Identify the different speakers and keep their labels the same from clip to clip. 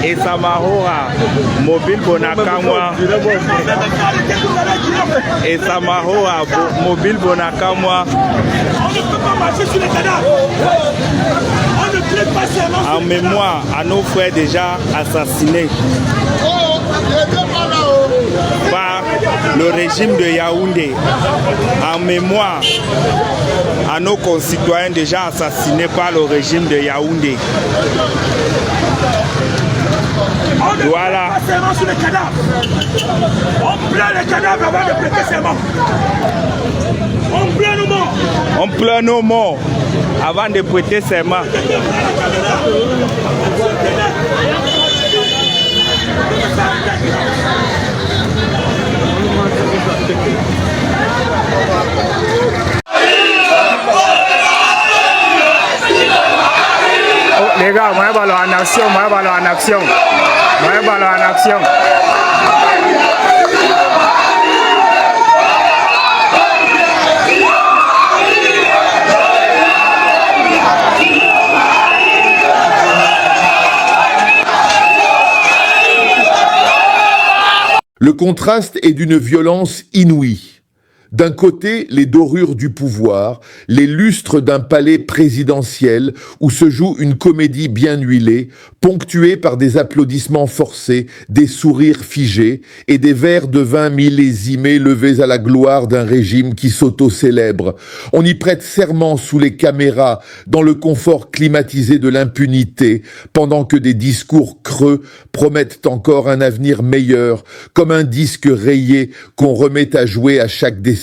Speaker 1: Esamahora, mobile Bonakamwa. Esamahora, mobile Bonakamwa.
Speaker 2: On ne peut pas marcher sur les cadavres. On ne traite pas seulement.
Speaker 1: En mémoire à nos frères déjà assassinés par le régime de Yaoundé. En mémoire à nos concitoyens déjà assassinés par le régime de Yaoundé.
Speaker 2: On ne voilà. Pas seulement sur les cadavres. On pleure les cadavres avant de prêter serment. On pleure nos morts.
Speaker 1: On pleure nos morts avant de prêter serment.
Speaker 3: Oh, les gars, moi, ballon en action, moi, ballon en action. Moi, ballon en action.
Speaker 4: Le contraste est d'une violence inouïe. D'un côté, les dorures du pouvoir, les lustres d'un palais présidentiel où se joue une comédie bien huilée, ponctuée par des applaudissements forcés, des sourires figés et des verres de vin millésimés levés à la gloire d'un régime qui s'auto-célèbre. On y prête serment sous les caméras, dans le confort climatisé de l'impunité, pendant que des discours creux promettent encore un avenir meilleur, comme un disque rayé qu'on remet à jouer à chaque décennie.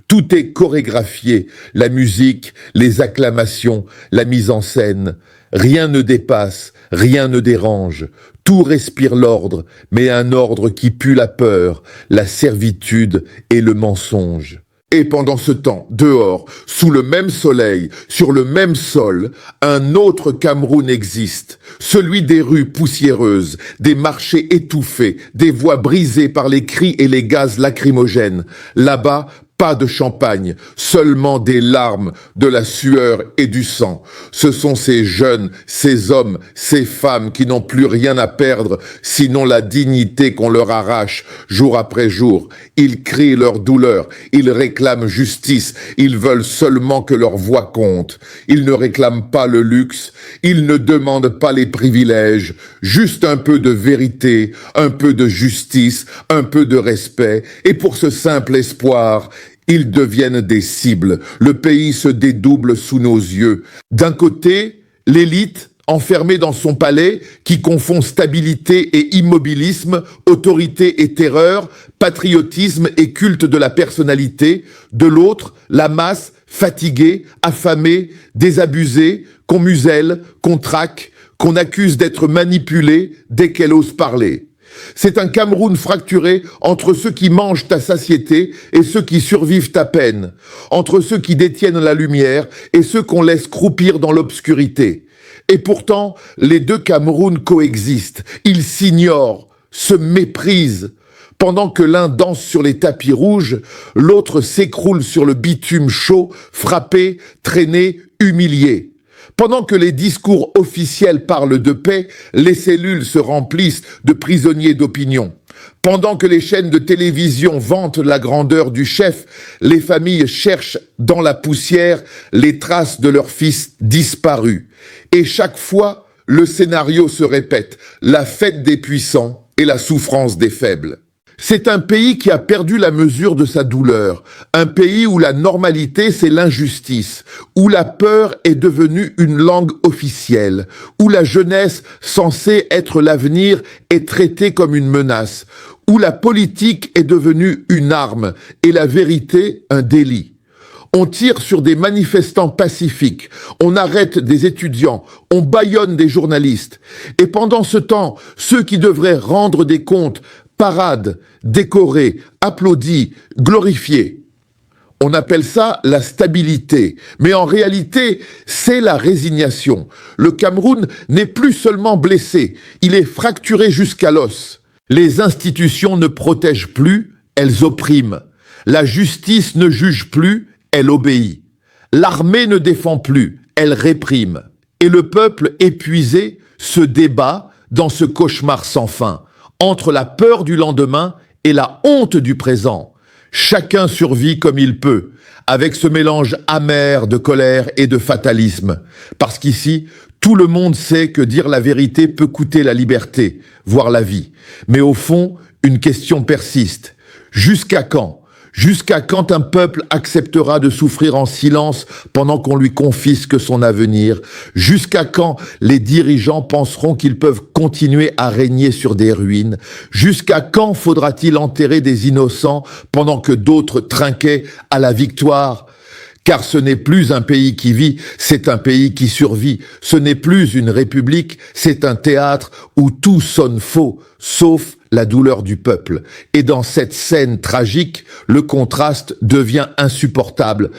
Speaker 4: Tout est chorégraphié, la musique, les acclamations, la mise en scène. Rien ne dépasse, rien ne dérange. Tout respire l'ordre, mais un ordre qui pue la peur, la servitude et le mensonge. Et pendant ce temps, dehors, sous le même soleil, sur le même sol, un autre Cameroun existe, celui des rues poussiéreuses, des marchés étouffés, des voix brisées par les cris et les gaz lacrymogènes. Là-bas, pas de champagne, seulement des larmes, de la sueur et du sang. Ce sont ces jeunes, ces hommes, ces femmes qui n'ont plus rien à perdre, sinon la dignité qu'on leur arrache jour après jour. Ils crient leur douleur, ils réclament justice, ils veulent seulement que leur voix compte. Ils ne réclament pas le luxe, ils ne demandent pas les privilèges, juste un peu de vérité, un peu de justice, un peu de respect, et pour ce simple espoir, ils deviennent des cibles. Le pays se dédouble sous nos yeux. D'un côté, l'élite, enfermée dans son palais, qui confond stabilité et immobilisme, autorité et terreur, patriotisme et culte de la personnalité. De l'autre, la masse, fatiguée, affamée, désabusée, qu'on muselle, qu'on traque, qu'on accuse d'être manipulée dès qu'elle ose parler. C'est un Cameroun fracturé entre ceux qui mangent à satiété et ceux qui survivent à peine, entre ceux qui détiennent la lumière et ceux qu'on laisse croupir dans l'obscurité. Et pourtant, les deux Camerouns coexistent, ils s'ignorent, se méprisent. Pendant que l'un danse sur les tapis rouges, l'autre s'écroule sur le bitume chaud, frappé, traîné, humilié. Pendant que les discours officiels parlent de paix, les cellules se remplissent de prisonniers d'opinion. Pendant que les chaînes de télévision vantent la grandeur du chef, les familles cherchent dans la poussière les traces de leurs fils disparus. Et chaque fois, le scénario se répète, la fête des puissants et la souffrance des faibles. C'est un pays qui a perdu la mesure de sa douleur, un pays où la normalité c'est l'injustice, où la peur est devenue une langue officielle, où la jeunesse censée être l'avenir est traitée comme une menace, où la politique est devenue une arme et la vérité un délit. On tire sur des manifestants pacifiques, on arrête des étudiants, on bâillonne des journalistes. Et pendant ce temps, ceux qui devraient rendre des comptes paradent, décorés, applaudis, glorifiés. On appelle ça la stabilité, mais en réalité, c'est la résignation. Le Cameroun n'est plus seulement blessé, il est fracturé jusqu'à l'os. Les institutions ne protègent plus, elles oppriment. La justice ne juge plus, elle obéit. L'armée ne défend plus, elle réprime. Et le peuple épuisé se débat dans ce cauchemar sans fin, entre la peur du lendemain et la honte du présent. Chacun survit comme il peut, avec ce mélange amer de colère et de fatalisme. Parce qu'ici, tout le monde sait que dire la vérité peut coûter la liberté, voire la vie. Mais au fond, une question persiste. Jusqu'à quand ? Jusqu'à quand un peuple acceptera de souffrir en silence pendant qu'on lui confisque son avenir? Jusqu'à quand les dirigeants penseront qu'ils peuvent continuer à régner sur des ruines? Jusqu'à quand faudra-t-il enterrer des innocents pendant que d'autres trinquaient à la victoire? Car ce n'est plus un pays qui vit, c'est un pays qui survit. Ce n'est plus une république, c'est un théâtre où tout sonne faux, sauf la douleur du peuple. Et dans cette scène tragique, le contraste devient insupportable.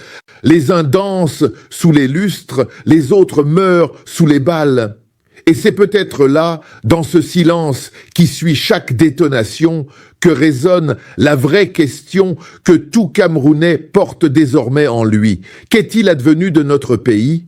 Speaker 4: Les uns dansent sous les lustres, les autres meurent sous les balles. Et c'est peut-être là, dans ce silence qui suit chaque détonation, que résonne la vraie question que tout Camerounais porte désormais en lui. Qu'est-il advenu de notre pays ?